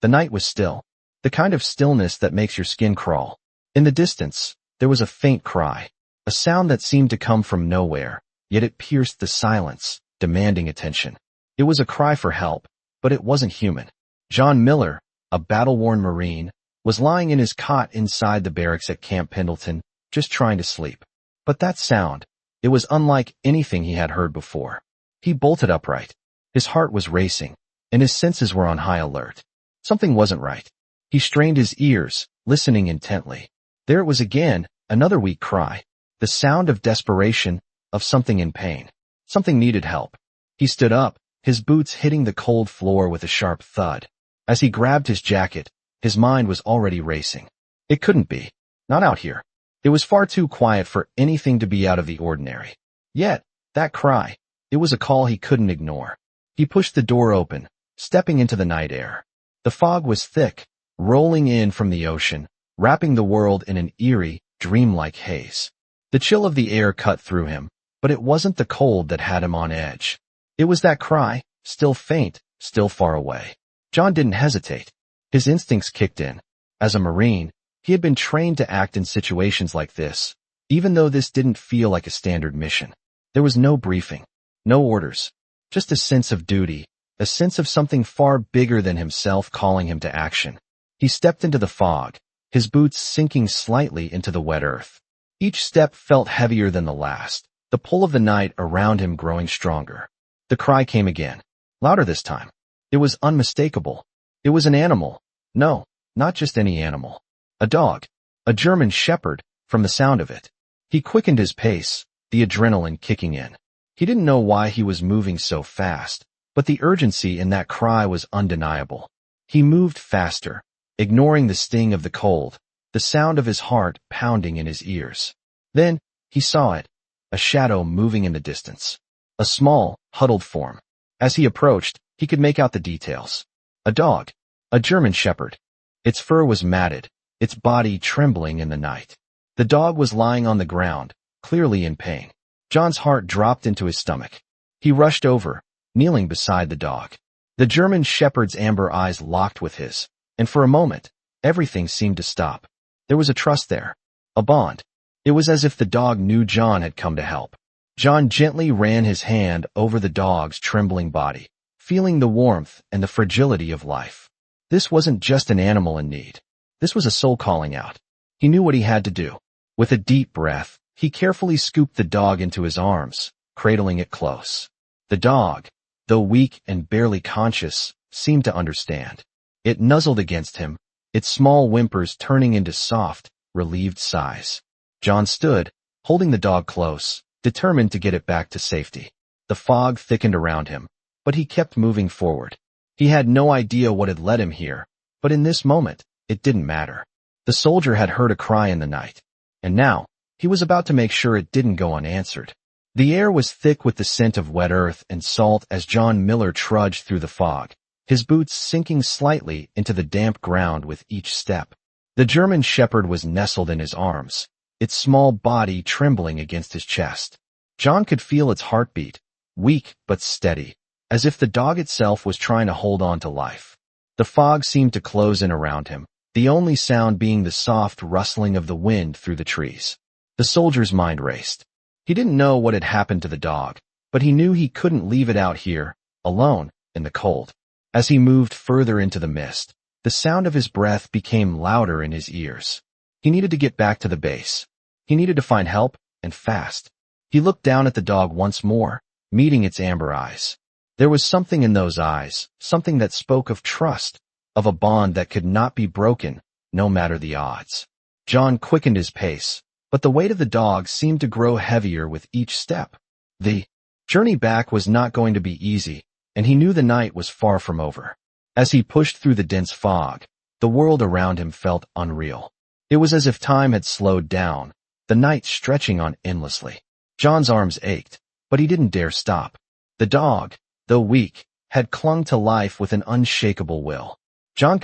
The night was still, the kind of stillness that makes your skin crawl. In the distance, there was a faint cry, a sound that seemed to come from nowhere, yet it pierced the silence, demanding attention. It was a cry for help, but it wasn't human. John Miller, a battle-worn Marine, was lying in his cot inside the barracks at Camp Pendleton, just trying to sleep. But that sound, it was unlike anything he had heard before. He bolted upright. His heart was racing, and his senses were on high alert. Something wasn't right. He strained his ears, listening intently. There it was again, another weak cry. The sound of desperation, of something in pain. Something needed help. He stood up, his boots hitting the cold floor with a sharp thud. As he grabbed his jacket, his mind was already racing. It couldn't be. Not out here. It was far too quiet for anything to be out of the ordinary. Yet, that cry, it was a call he couldn't ignore. He pushed the door open, stepping into the night air. The fog was thick, rolling in from the ocean, wrapping the world in an eerie, dreamlike haze. The chill of the air cut through him, but it wasn't the cold that had him on edge. It was that cry, still faint, still far away. John didn't hesitate. His instincts kicked in. As a Marine, he had been trained to act in situations like this, even though this didn't feel like a standard mission. There was no briefing, no orders, just a sense of duty, a sense of something far bigger than himself calling him to action. He stepped into the fog, his boots sinking slightly into the wet earth. Each step felt heavier than the last, the pull of the night around him growing stronger. The cry came again, louder this time. It was unmistakable. It was an animal. No, not just any animal. A dog. A German shepherd, from the sound of it. He quickened his pace, the adrenaline kicking in. He didn't know why he was moving so fast, but the urgency in that cry was undeniable. He moved faster, ignoring the sting of the cold, the sound of his heart pounding in his ears. Then, he saw it, a shadow moving in the distance. A small, huddled form. As he approached, he could make out the details. A dog. A German shepherd. Its fur was matted, its body trembling in the night. The dog was lying on the ground, clearly in pain. John's heart dropped into his stomach. He rushed over, kneeling beside the dog. The German shepherd's amber eyes locked with his, and for a moment, everything seemed to stop. There was a trust there, a bond. It was as if the dog knew John had come to help. John gently ran his hand over the dog's trembling body, feeling the warmth and the fragility of life. This wasn't just an animal in need. This was a soul calling out. He knew what he had to do. With a deep breath, he carefully scooped the dog into his arms, cradling it close. The dog, though weak and barely conscious, seemed to understand. It nuzzled against him, its small whimpers turning into soft, relieved sighs. John stood, holding the dog close, determined to get it back to safety. The fog thickened around him, but he kept moving forward. He had no idea what had led him here, but in this moment, it didn't matter. The soldier had heard a cry in the night, and now, he was about to make sure it didn't go unanswered. The air was thick with the scent of wet earth and salt as John Miller trudged through the fog, his boots sinking slightly into the damp ground with each step. The German shepherd was nestled in his arms, its small body trembling against his chest. John could feel its heartbeat, weak but steady, as if the dog itself was trying to hold on to life. The fog seemed to close in around him, the only sound being the soft rustling of the wind through the trees. The soldier's mind raced. He didn't know what had happened to the dog, but he knew he couldn't leave it out here, alone, in the cold. As he moved further into the mist, the sound of his breath became louder in his ears. He needed to get back to the base. He needed to find help, and fast. He looked down at the dog once more, meeting its amber eyes. There was something in those eyes, something that spoke of trust, of a bond that could not be broken, no matter the odds. John quickened his pace, but the weight of the dog seemed to grow heavier with each step. The journey back was not going to be easy, and he knew the night was far from over. As he pushed through the dense fog, the world around him felt unreal. It was as if time had slowed down, the night stretching on endlessly. John's arms ached, but he didn't dare stop. The dog, though weak, had clung to life with an unshakable will. John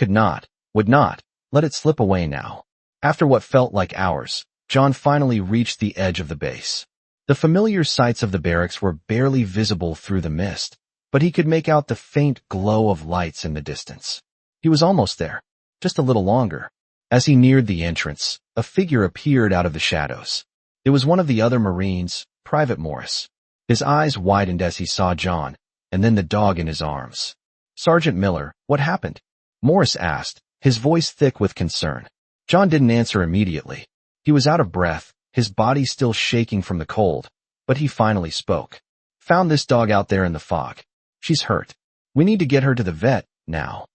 would not, let it slip away now. After what felt like hours, John finally reached the edge of the base. The familiar sights of the barracks were barely visible through the mist, but he could make out the faint glow of lights in the distance. He was almost there. Just a little longer. As he neared the entrance, a figure appeared out of the shadows. It was one of the other Marines, Private Morris. His eyes widened as he saw John, and then the dog in his arms. "Sergeant Miller, what happened?" Morris asked, his voice thick with concern. John didn't answer immediately. He was out of breath, his body still shaking from the cold, but he finally spoke. "Found this dog out there in the fog. She's hurt. We need to get her to the vet, now."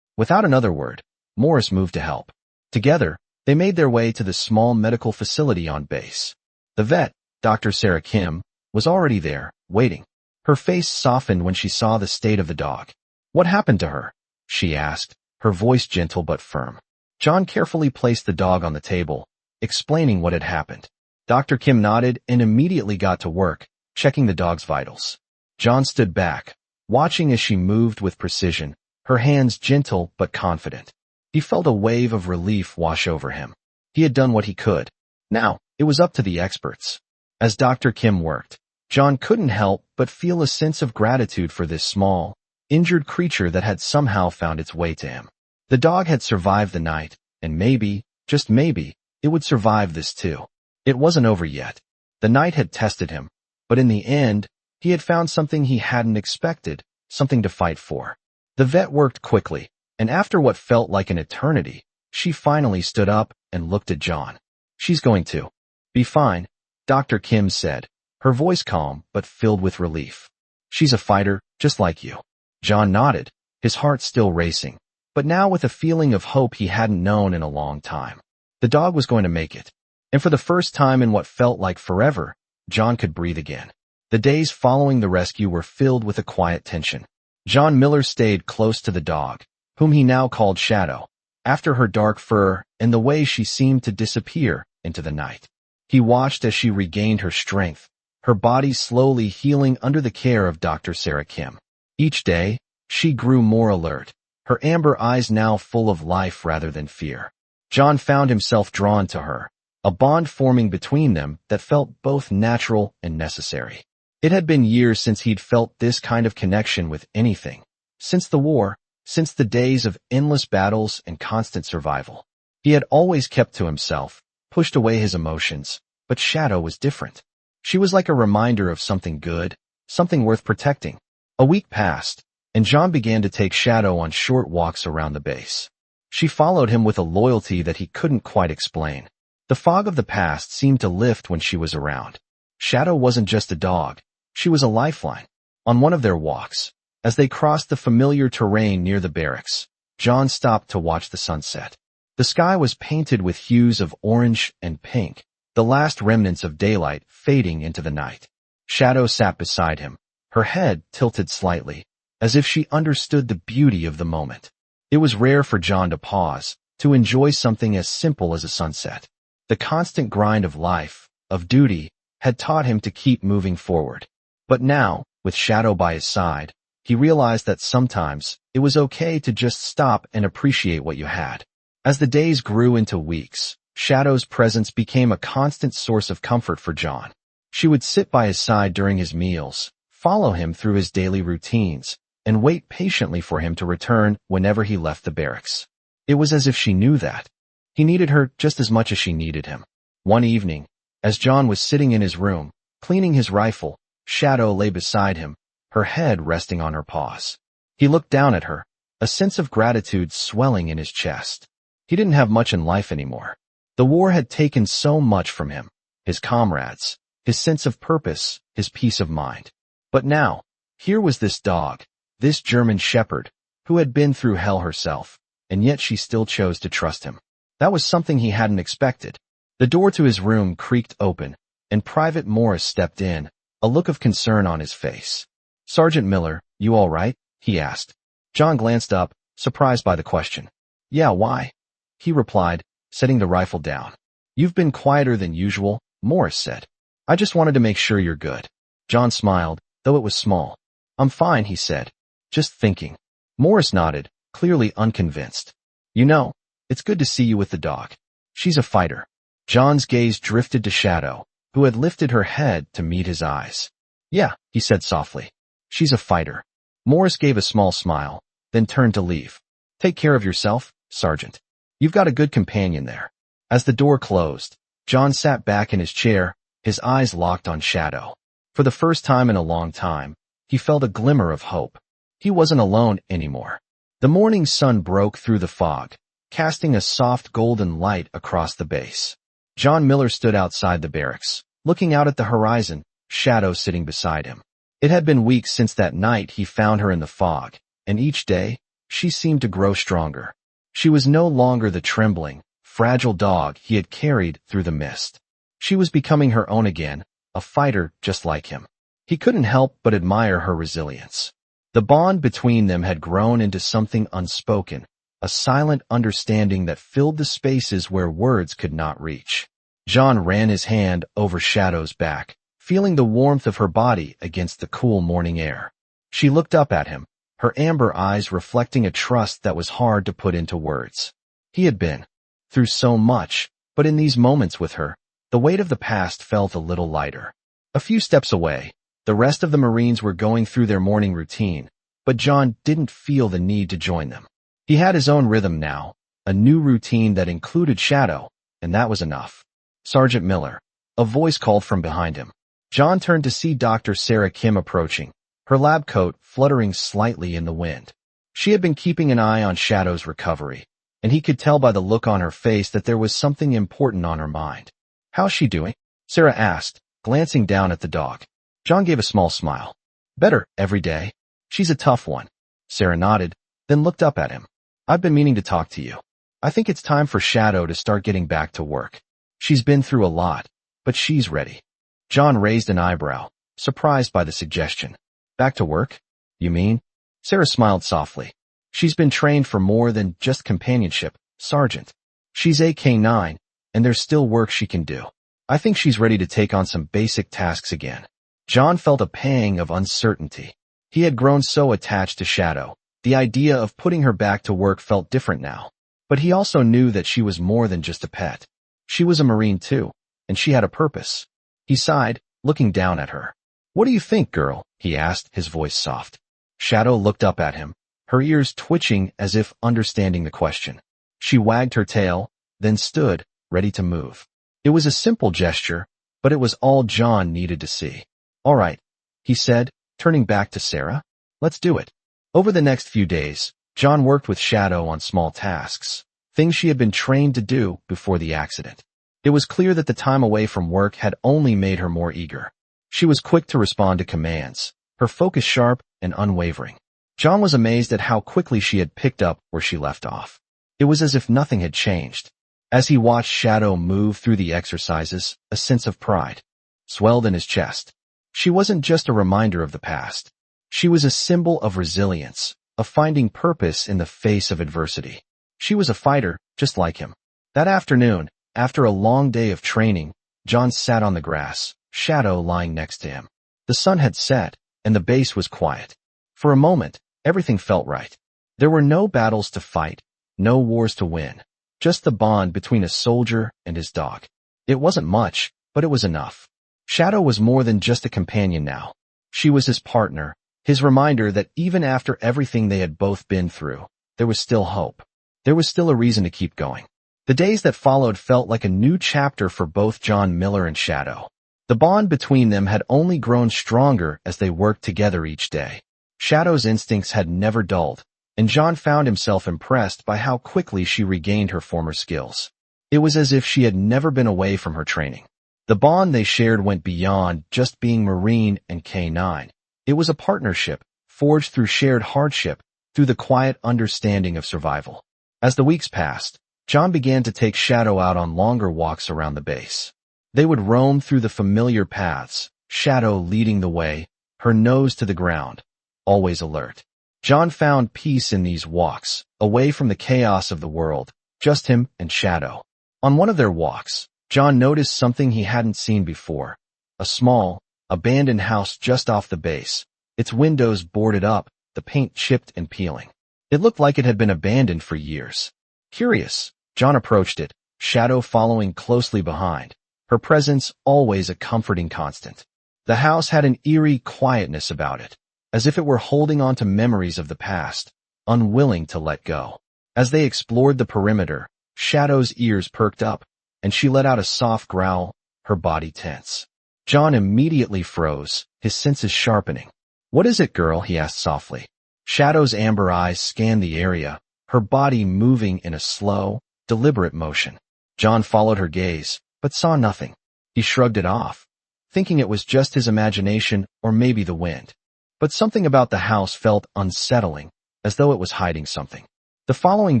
Without another word, Morris moved to help. Together, they made their way to the small medical facility on base. The vet, Dr. Sarah Kim, was already there, waiting. Her face softened when she saw the state of the dog. "What happened to her?" she asked, her voice gentle but firm. John carefully placed the dog on the table, explaining what had happened. Dr. Kim nodded and immediately got to work, checking the dog's vitals. John stood back, watching as she moved with precision, her hands gentle but confident. He felt a wave of relief wash over him. He had done what he could. Now, it was up to the experts. As Dr. Kim worked, John couldn't help but feel a sense of gratitude for this small, injured creature that had somehow found its way to him. The dog had survived the night, and maybe, just maybe, it would survive this too. It wasn't over yet. The night had tested him, but in the end, he had found something he hadn't expected, something to fight for. The vet worked quickly, and after what felt like an eternity, she finally stood up and looked at John. "She's going to be fine," Dr. Kim said, her voice calm but filled with relief. "She's a fighter, just like you." John nodded, his heart still racing, but now with a feeling of hope he hadn't known in a long time. The dog was going to make it. And for the first time in what felt like forever, John could breathe again. The days following the rescue were filled with a quiet tension. John Miller stayed close to the dog, whom he now called Shadow, after her dark fur and the way she seemed to disappear into the night. He watched as she regained her strength, her body slowly healing under the care of Dr. Sarah Kim. Each day, she grew more alert, her amber eyes now full of life rather than fear. John found himself drawn to her, a bond forming between them that felt both natural and necessary. It had been years since he'd felt this kind of connection with anything. Since the war, since the days of endless battles and constant survival. He had always kept to himself, pushed away his emotions, but Shadow was different. She was like a reminder of something good, something worth protecting. A week passed, and John began to take Shadow on short walks around the base. She followed him with a loyalty that he couldn't quite explain. The fog of the past seemed to lift when she was around. Shadow wasn't just a dog. She was a lifeline. On one of their walks, as they crossed the familiar terrain near the barracks, John stopped to watch the sunset. The sky was painted with hues of orange and pink, the last remnants of daylight fading into the night. Shadow sat beside him, her head tilted slightly, as if she understood the beauty of the moment. It was rare for John to pause, to enjoy something as simple as a sunset. The constant grind of life, of duty, had taught him to keep moving forward. But now, with Shadow by his side, he realized that sometimes it was okay to just stop and appreciate what you had. As the days grew into weeks, Shadow's presence became a constant source of comfort for John. She would sit by his side during his meals, follow him through his daily routines, and wait patiently for him to return whenever he left the barracks. It was as if she knew that. He needed her just as much as she needed him. One evening, as John was sitting in his room, cleaning his rifle, Shadow lay beside him, her head resting on her paws. He looked down at her, a sense of gratitude swelling in his chest. He didn't have much in life anymore. The war had taken so much from him, his comrades, his sense of purpose, his peace of mind. But now, here was this dog, this German shepherd, who had been through hell herself, and yet she still chose to trust him. That was something he hadn't expected. The door to his room creaked open, and Private Morris stepped in, a look of concern on his face. "Sergeant Miller, you all right?" he asked. John glanced up, surprised by the question. "Yeah, why?" he replied, setting the rifle down. "You've been quieter than usual," Morris said. "I just wanted to make sure you're good." John smiled, though it was small. "I'm fine," he said. "Just thinking." Morris nodded, clearly unconvinced. "You know, it's good to see you with the dog. She's a fighter." John's gaze drifted to Shadow, who had lifted her head to meet his eyes. "Yeah," he said softly. "She's a fighter." Morris gave a small smile, then turned to leave. Take care of yourself, Sergeant. You've got a good companion there. As the door closed, John sat back in his chair, his eyes locked on Shadow. For the first time in a long time, he felt a glimmer of hope. He wasn't alone anymore. The morning sun broke through the fog, casting a soft golden light across the base. John Miller stood outside the barracks, looking out at the horizon, Shadow sitting beside him. It had been weeks since that night he found her in the fog, and each day, she seemed to grow stronger. She was no longer the trembling, fragile dog he had carried through the mist. She was becoming her own again, a fighter just like him. He couldn't help but admire her resilience. The bond between them had grown into something unspoken, a silent understanding that filled the spaces where words could not reach. John ran his hand over Shadow's back, feeling the warmth of her body against the cool morning air. She looked up at him, her amber eyes reflecting a trust that was hard to put into words. He had been through so much, but in these moments with her, the weight of the past felt a little lighter. A few steps away, the rest of the Marines were going through their morning routine, but John didn't feel the need to join them. He had his own rhythm now, a new routine that included Shadow, and that was enough. Sergeant Miller. A voice called from behind him. John turned to see Dr. Sarah Kim approaching, her lab coat fluttering slightly in the wind. She had been keeping an eye on Shadow's recovery, and he could tell by the look on her face that there was something important on her mind. "How's she doing?" Sarah asked, glancing down at the dog. John gave a small smile. "Better, every day. She's a tough one." Sarah nodded, then looked up at him. "I've been meaning to talk to you. I think it's time for Shadow to start getting back to work. She's been through a lot, but she's ready." John raised an eyebrow, surprised by the suggestion. "Back to work? You mean?" Sarah smiled softly. "She's been trained for more than just companionship, Sergeant. She's a K9, and there's still work she can do. I think she's ready to take on some basic tasks again." John felt a pang of uncertainty. He had grown so attached to Shadow. The idea of putting her back to work felt different now. But he also knew that she was more than just a pet. She was a Marine too, and she had a purpose. He sighed, looking down at her. "What do you think, girl?" he asked, his voice soft. Shadow looked up at him, her ears twitching as if understanding the question. She wagged her tail, then stood, ready to move. It was a simple gesture, but it was all John needed to see. "All right," he said, turning back to Sarah. "Let's do it." Over the next few days, John worked with Shadow on small tasks, things she had been trained to do before the accident. It was clear that the time away from work had only made her more eager. She was quick to respond to commands, her focus sharp and unwavering. John was amazed at how quickly she had picked up where she left off. It was as if nothing had changed. As he watched Shadow move through the exercises, a sense of pride swelled in his chest. She wasn't just a reminder of the past. She was a symbol of resilience, of finding purpose in the face of adversity. She was a fighter, just like him. That afternoon, after a long day of training, John sat on the grass, Shadow lying next to him. The sun had set, and the base was quiet. For a moment, everything felt right. There were no battles to fight, no wars to win, just the bond between a soldier and his dog. It wasn't much, but it was enough. Shadow was more than just a companion now. She was his partner, his reminder that even after everything they had both been through, there was still hope. There was still a reason to keep going. The days that followed felt like a new chapter for both John Miller and Shadow. The bond between them had only grown stronger as they worked together each day. Shadow's instincts had never dulled, and John found himself impressed by how quickly she regained her former skills. It was as if she had never been away from her training. The bond they shared went beyond just being Marine and K9. It was a partnership, forged through shared hardship, through the quiet understanding of survival. As the weeks passed, John began to take Shadow out on longer walks around the base. They would roam through the familiar paths, Shadow leading the way, her nose to the ground, always alert. John found peace in these walks, away from the chaos of the world, just him and Shadow. On one of their walks, John noticed something he hadn't seen before. A small, abandoned house just off the base, its windows boarded up, the paint chipped and peeling. It looked like it had been abandoned for years. Curious, John approached it, Shadow following closely behind, her presence always a comforting constant. The house had an eerie quietness about it, as if it were holding on to memories of the past, unwilling to let go. As they explored the perimeter, Shadow's ears perked up, and she let out a soft growl, her body tense. John immediately froze, his senses sharpening. "What is it, girl?" he asked softly. Shadow's amber eyes scanned the area, her body moving in a slow, deliberate motion. John followed her gaze, but saw nothing. He shrugged it off, thinking it was just his imagination or maybe the wind. But something about the house felt unsettling, as though it was hiding something. The following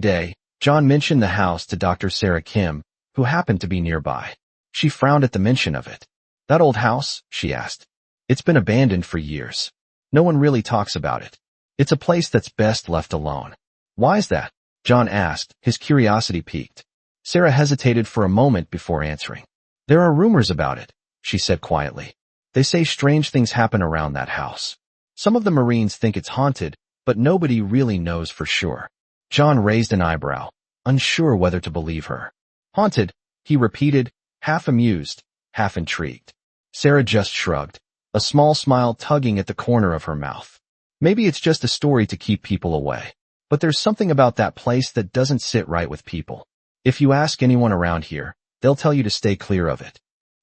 day, John mentioned the house to Dr. Sarah Kim, who happened to be nearby. She frowned at the mention of it. "That old house?" she asked. "It's been abandoned for years. No one really talks about it. It's a place that's best left alone." "Why is that?" John asked, his curiosity piqued. Sarah hesitated for a moment before answering. "There are rumors about it," she said quietly. "They say strange things happen around that house. Some of the Marines think it's haunted, but nobody really knows for sure." John raised an eyebrow, unsure whether to believe her. "Haunted," he repeated, half amused, half intrigued. Sarah just shrugged, a small smile tugging at the corner of her mouth. "Maybe it's just a story to keep people away. But there's something about that place that doesn't sit right with people. If you ask anyone around here, they'll tell you to stay clear of it."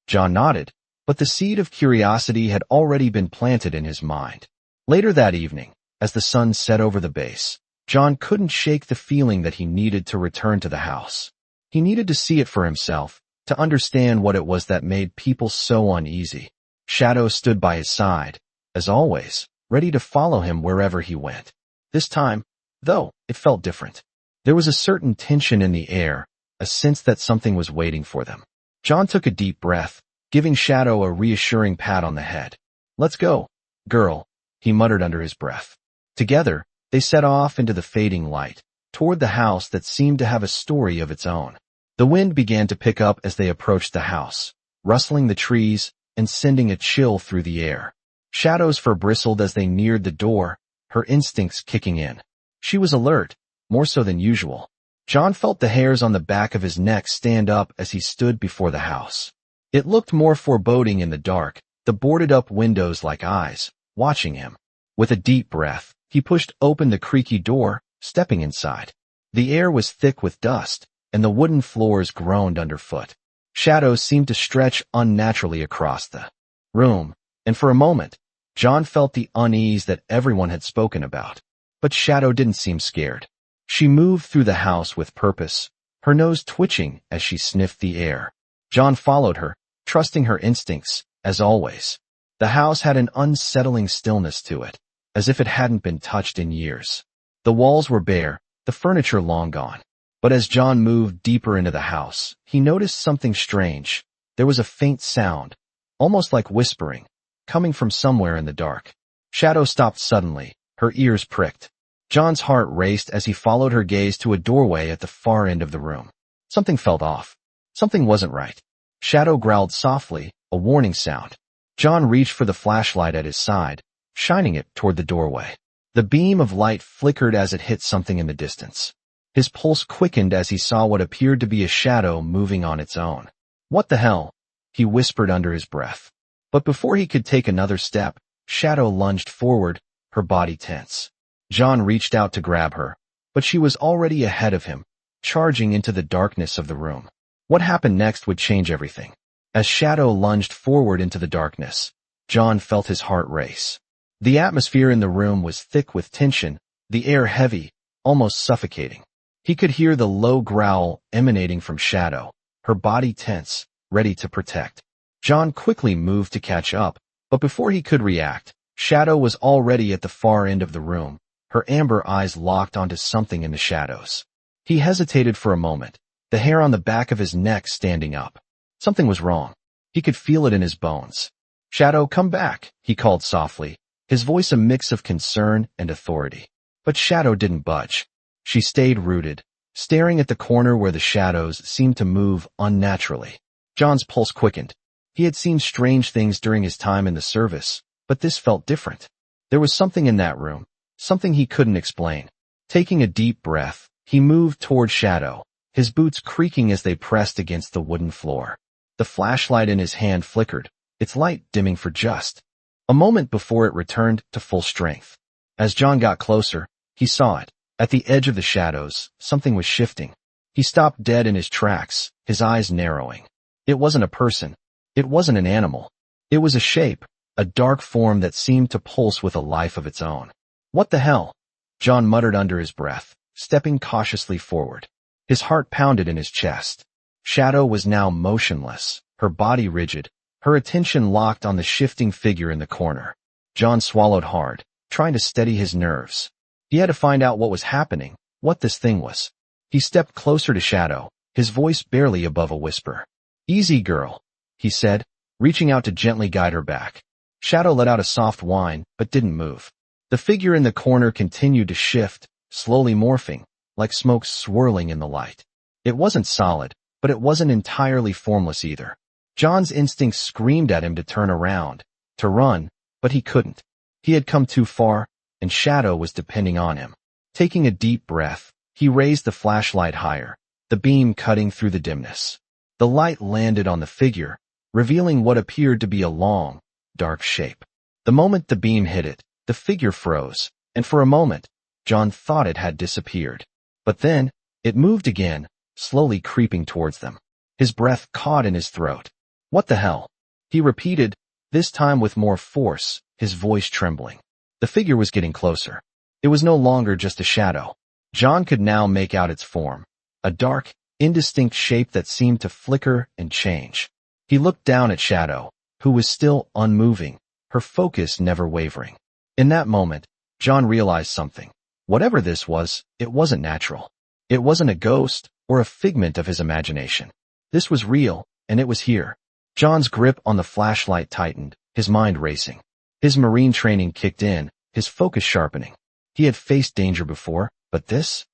John nodded, but the seed of curiosity had already been planted in his mind. Later that evening, as the sun set over the base, John couldn't shake the feeling that he needed to return to the house. He needed to see it for himself, to understand what it was that made people so uneasy. Shadow stood by his side, as always, ready to follow him wherever he went. This time, though, it felt different. There was a certain tension in the air, a sense that something was waiting for them. John took a deep breath, giving Shadow a reassuring pat on the head. "Let's go, girl," he muttered under his breath. Together, they set off into the fading light, toward the house that seemed to have a story of its own. The wind began to pick up as they approached the house, rustling the trees and sending a chill through the air. Shadow's fur bristled as they neared the door, her instincts kicking in. She was alert, more so than usual. John felt the hairs on the back of his neck stand up as he stood before the house. It looked more foreboding in the dark, the boarded-up windows like eyes, watching him. With a deep breath, he pushed open the creaky door, stepping inside. The air was thick with dust, and the wooden floors groaned underfoot. Shadows seemed to stretch unnaturally across the room, and for a moment, John felt the unease that everyone had spoken about. But Shadow didn't seem scared. She moved through the house with purpose, her nose twitching as she sniffed the air. John followed her, trusting her instincts, as always. The house had an unsettling stillness to it, as if it hadn't been touched in years. The walls were bare, the furniture long gone. But as John moved deeper into the house, he noticed something strange. There was a faint sound, almost like whispering, coming from somewhere in the dark. Shadow stopped suddenly, her ears pricked. John's heart raced as he followed her gaze to a doorway at the far end of the room. Something felt off. Something wasn't right. Shadow growled softly, a warning sound. John reached for the flashlight at his side, shining it toward the doorway. The beam of light flickered as it hit something in the distance. His pulse quickened as he saw what appeared to be a shadow moving on its own. "What the hell?" he whispered under his breath. But before he could take another step, Shadow lunged forward, her body tense. John reached out to grab her, but she was already ahead of him, charging into the darkness of the room. What happened next would change everything. As Shadow lunged forward into the darkness, John felt his heart race. The atmosphere in the room was thick with tension, the air heavy, almost suffocating. He could hear the low growl emanating from Shadow, her body tense, ready to protect. John quickly moved to catch up, but before he could react, Shadow was already at the far end of the room, her amber eyes locked onto something in the shadows. He hesitated for a moment, the hair on the back of his neck standing up. Something was wrong. He could feel it in his bones. "Shadow, come back," he called softly, his voice a mix of concern and authority. But Shadow didn't budge. She stayed rooted, staring at the corner where the shadows seemed to move unnaturally. John's pulse quickened. He had seen strange things during his time in the service, but this felt different. There was something in that room, something he couldn't explain. Taking a deep breath, he moved toward Shadow, his boots creaking as they pressed against the wooden floor. The flashlight in his hand flickered, its light dimming for just a moment before it returned to full strength. As John got closer, he saw it, At the edge of the shadows, something was shifting. He stopped dead in his tracks, his eyes narrowing. It wasn't a person. It wasn't an animal. It was a shape, a dark form that seemed to pulse with a life of its own. What the hell? John muttered under his breath, stepping cautiously forward. His heart pounded in his chest. Shadow was now motionless, her body rigid, her attention locked on the shifting figure in the corner. John swallowed hard, trying to steady his nerves. He had to find out what was happening, what this thing was. He stepped closer to Shadow, his voice barely above a whisper. "Easy, girl," he said, reaching out to gently guide her back. Shadow let out a soft whine, but didn't move. The figure in the corner continued to shift, slowly morphing, like smoke swirling in the light. It wasn't solid, but it wasn't entirely formless either. John's instincts screamed at him to turn around, to run, but he couldn't. He had come too far, and Shadow was depending on him. Taking a deep breath, he raised the flashlight higher, the beam cutting through the dimness. The light landed on the figure, revealing what appeared to be a long, dark shape. The moment the beam hit it, the figure froze, and for a moment, John thought it had disappeared. But then, it moved again, slowly creeping towards them. His breath caught in his throat. "What the hell?" he repeated, this time with more force, his voice trembling. The figure was getting closer. It was no longer just a shadow. John could now make out its form, a dark, indistinct shape that seemed to flicker and change. He looked down at Shadow, who was still unmoving, her focus never wavering. In that moment, John realized something. Whatever this was, it wasn't natural. It wasn't a ghost or a figment of his imagination. This was real, and it was here. John's grip on the flashlight tightened, his mind racing. His Marine training kicked in, his focus sharpening. He had faced danger before, but this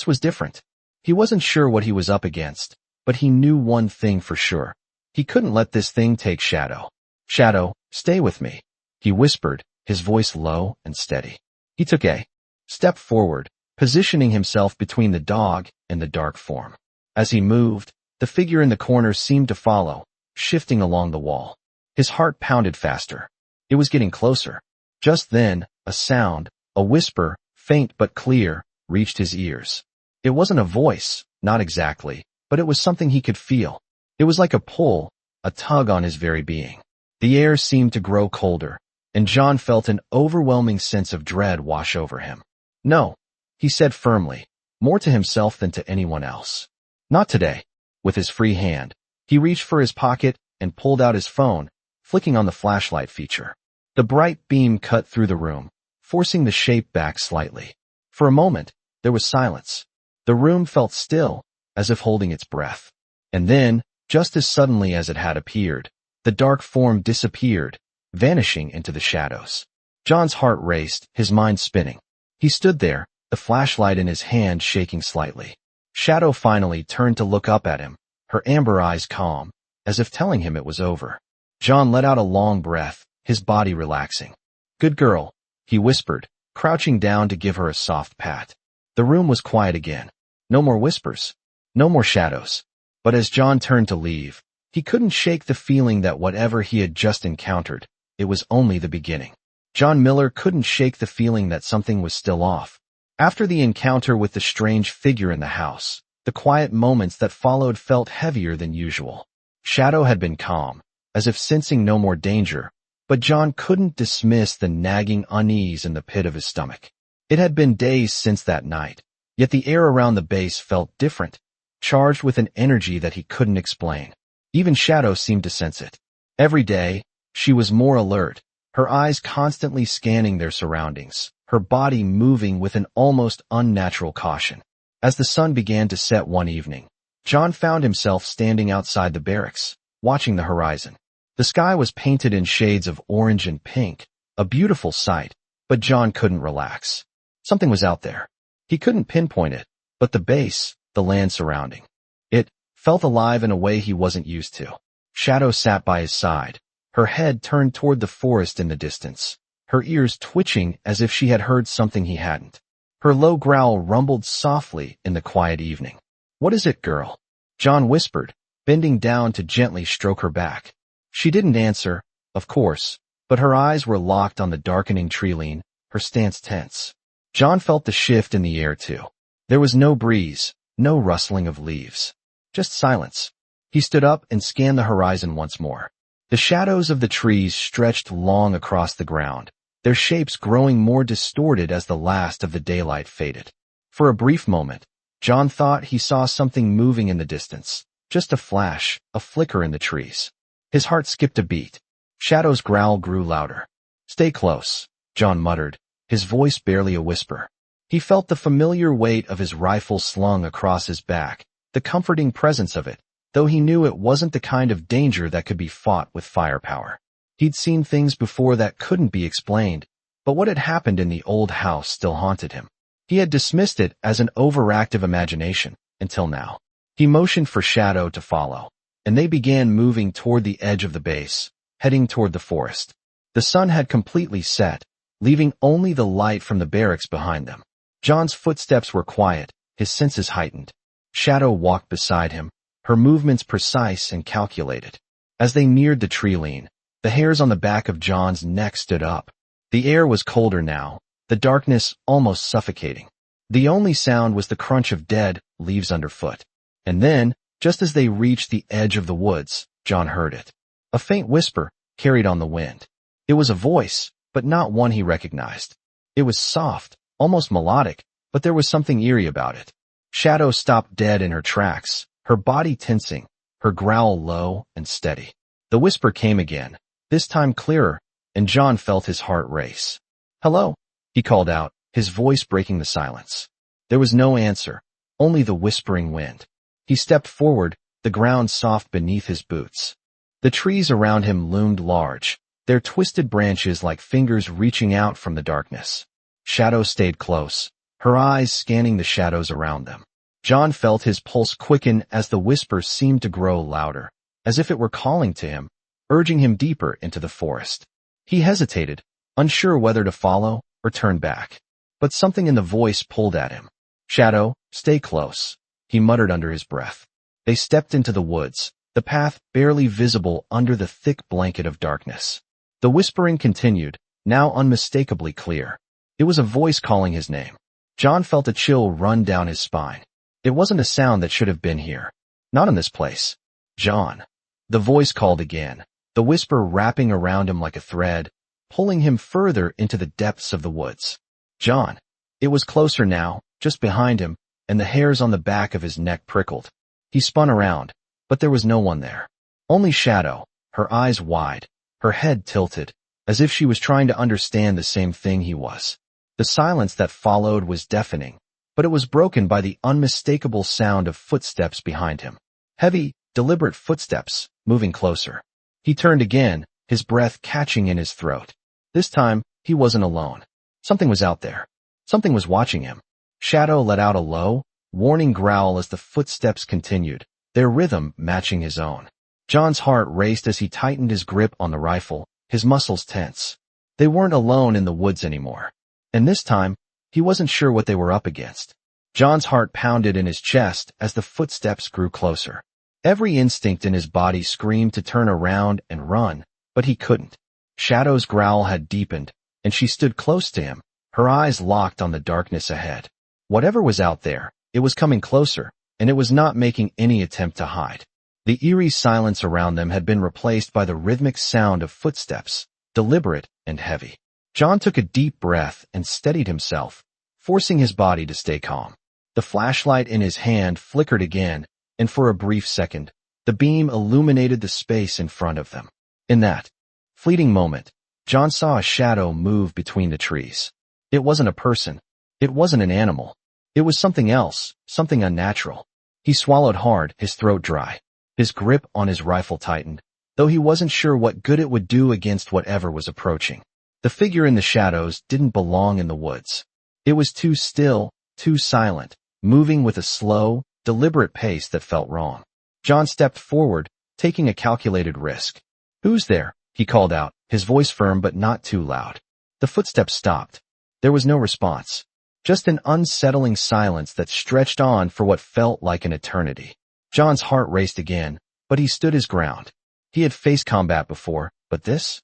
was different. He wasn't sure what he was up against, but he knew one thing for sure. He couldn't let this thing take Shadow. "Shadow, stay with me," he whispered, his voice low and steady. He took a step forward, positioning himself between the dog and the dark form. As he moved, the figure in the corner seemed to follow, shifting along the wall. His heart pounded faster. It was getting closer. Just then, a sound, a whisper, faint but clear, reached his ears. It wasn't a voice, not exactly, but it was something he could feel. It was like a pull, a tug on his very being. The air seemed to grow colder, and John felt an overwhelming sense of dread wash over him. "No," he said firmly, more to himself than to anyone else. "Not today." With his free hand, he reached for his pocket and pulled out his phone, flicking on the flashlight feature. The bright beam cut through the room, forcing the shape back slightly. For a moment, there was silence. The room felt still, as if holding its breath. And then, just as suddenly as it had appeared, the dark form disappeared, vanishing into the shadows. John's heart raced, his mind spinning. He stood there, the flashlight in his hand shaking slightly. Shadow finally turned to look up at him, her amber eyes calm, as if telling him it was over. John let out a long breath, his body relaxing. "Good girl," he whispered, crouching down to give her a soft pat. The room was quiet again. No more whispers. No more shadows. But as John turned to leave, he couldn't shake the feeling that whatever he had just encountered, it was only the beginning. John Miller couldn't shake the feeling that something was still off. After the encounter with the strange figure in the house, the quiet moments that followed felt heavier than usual. Shadow had been calm, as if sensing no more danger, but John couldn't dismiss the nagging unease in the pit of his stomach. It had been days since that night, yet the air around the base felt different, charged with an energy that he couldn't explain. Even Shadow seemed to sense it. Every day, she was more alert, her eyes constantly scanning their surroundings, her body moving with an almost unnatural caution. As the sun began to set one evening, John found himself standing outside the barracks, watching the horizon. The sky was painted in shades of orange and pink, a beautiful sight, but John couldn't relax. Something was out there. He couldn't pinpoint it, but the base, the land surrounding it, felt alive in a way he wasn't used to. Shadow sat by his side, her head turned toward the forest in the distance, her ears twitching as if she had heard something he hadn't. Her low growl rumbled softly in the quiet evening. "What is it, girl?" John whispered, bending down to gently stroke her back. She didn't answer, of course, but her eyes were locked on the darkening tree line, her stance tense. John felt the shift in the air too. There was no breeze, no rustling of leaves. Just silence. He stood up and scanned the horizon once more. The shadows of the trees stretched long across the ground, their shapes growing more distorted as the last of the daylight faded. For a brief moment, John thought he saw something moving in the distance. Just a flash, a flicker in the trees. His heart skipped a beat. Shadow's growl grew louder. "Stay close," John muttered, his voice barely a whisper. He felt the familiar weight of his rifle slung across his back, the comforting presence of it, though he knew it wasn't the kind of danger that could be fought with firepower. He'd seen things before that couldn't be explained, but what had happened in the old house still haunted him. He had dismissed it as an overactive imagination, until now. He motioned for Shadow to follow, and they began moving toward the edge of the base, heading toward the forest. The sun had completely set, leaving only the light from the barracks behind them. John's footsteps were quiet, his senses heightened. Shadow walked beside him, her movements precise and calculated. As they neared the tree line, the hairs on the back of John's neck stood up. The air was colder now, the darkness almost suffocating. The only sound was the crunch of dead leaves underfoot. And then, just as they reached the edge of the woods, John heard it. A faint whisper, carried on the wind. It was a voice, but not one he recognized. It was soft, almost melodic, but there was something eerie about it. Shadow stopped dead in her tracks, her body tensing, her growl low and steady. The whisper came again, this time clearer, and John felt his heart race. "Hello," he called out, his voice breaking the silence. There was no answer, only the whispering wind. He stepped forward, the ground soft beneath his boots. The trees around him loomed large, their twisted branches like fingers reaching out from the darkness. Shadow stayed close, her eyes scanning the shadows around them. John felt his pulse quicken as the whisper seemed to grow louder, as if it were calling to him, urging him deeper into the forest. He hesitated, unsure whether to follow or turn back. But something in the voice pulled at him. "Shadow, stay close," he muttered under his breath. They stepped into the woods, the path barely visible under the thick blanket of darkness. The whispering continued, now unmistakably clear. It was a voice calling his name. John felt a chill run down his spine. It wasn't a sound that should have been here. Not in this place. "John." The voice called again, the whisper wrapping around him like a thread, pulling him further into the depths of the woods. "John." It was closer now, just behind him, and the hairs on the back of his neck prickled. He spun around, but there was no one there. Only Shadow, her eyes wide, her head tilted, as if she was trying to understand the same thing he was. The silence that followed was deafening, but it was broken by the unmistakable sound of footsteps behind him. Heavy, deliberate footsteps, moving closer. He turned again, his breath catching in his throat. This time, he wasn't alone. Something was out there. Something was watching him. Shadow let out a low, warning growl as the footsteps continued, their rhythm matching his own. John's heart raced as he tightened his grip on the rifle, his muscles tense. They weren't alone in the woods anymore. And this time, he wasn't sure what they were up against. John's heart pounded in his chest as the footsteps grew closer. Every instinct in his body screamed to turn around and run, but he couldn't. Shadow's growl had deepened, and she stood close to him, her eyes locked on the darkness ahead. Whatever was out there, it was coming closer, and it was not making any attempt to hide. The eerie silence around them had been replaced by the rhythmic sound of footsteps, deliberate and heavy. John took a deep breath and steadied himself, forcing his body to stay calm. The flashlight in his hand flickered again, and for a brief second, the beam illuminated the space in front of them. In that fleeting moment, John saw a shadow move between the trees. It wasn't a person. It wasn't an animal. It was something else, something unnatural. He swallowed hard, his throat dry. His grip on his rifle tightened, though he wasn't sure what good it would do against whatever was approaching. The figure in the shadows didn't belong in the woods. It was too still, too silent, moving with a slow, deliberate pace that felt wrong. John stepped forward, taking a calculated risk. "Who's there?" he called out, his voice firm but not too loud. The footsteps stopped. There was no response. Just an unsettling silence that stretched on for what felt like an eternity. John's heart raced again, but he stood his ground. He had faced combat before, but this